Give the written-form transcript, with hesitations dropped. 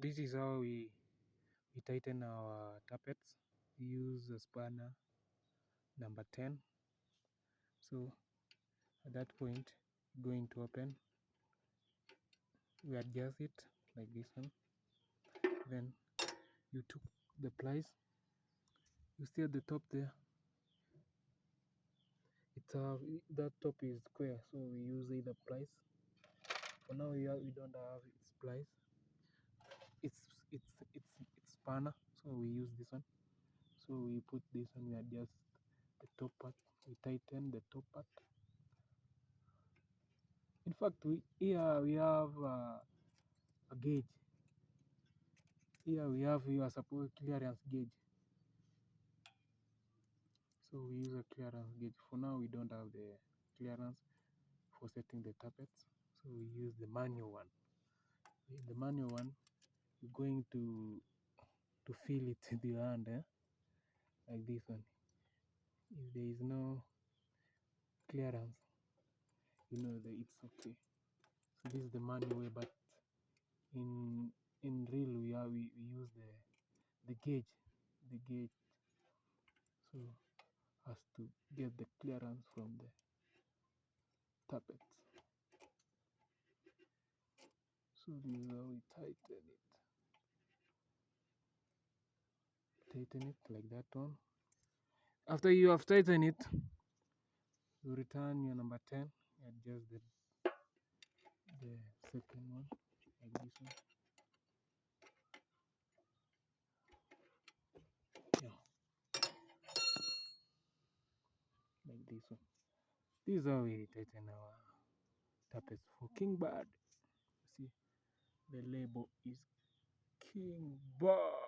This is how we tighten our tappets. We use a spanner number 10. So at that point, going to open, we adjust it like this one. Then you took the pliers, you see at the top there, it's that top is square, so we use either pliers. For now we don't have its pliers. It's spanner, so we use this one. So we put this one, we adjust the top part, we tighten the top part. In fact, here we have a gauge. Here we have your suppose clearance gauge. So we use a clearance gauge. For now, we don't have the clearance for setting the tappets, so we use the manual one. The manual one, you're going to feel it with your hand, like this one. If there is no clearance, you know that it's okay. So this is the manual way, but in real we use the gauge, so as to get the clearance from the tappets. So this is how we tighten it like that one. After you have tightened it, you return your number 10, adjust the second one like this one. Yeah, like this one. This is how we tighten our tappets for King Bird. See, the label is King Bird.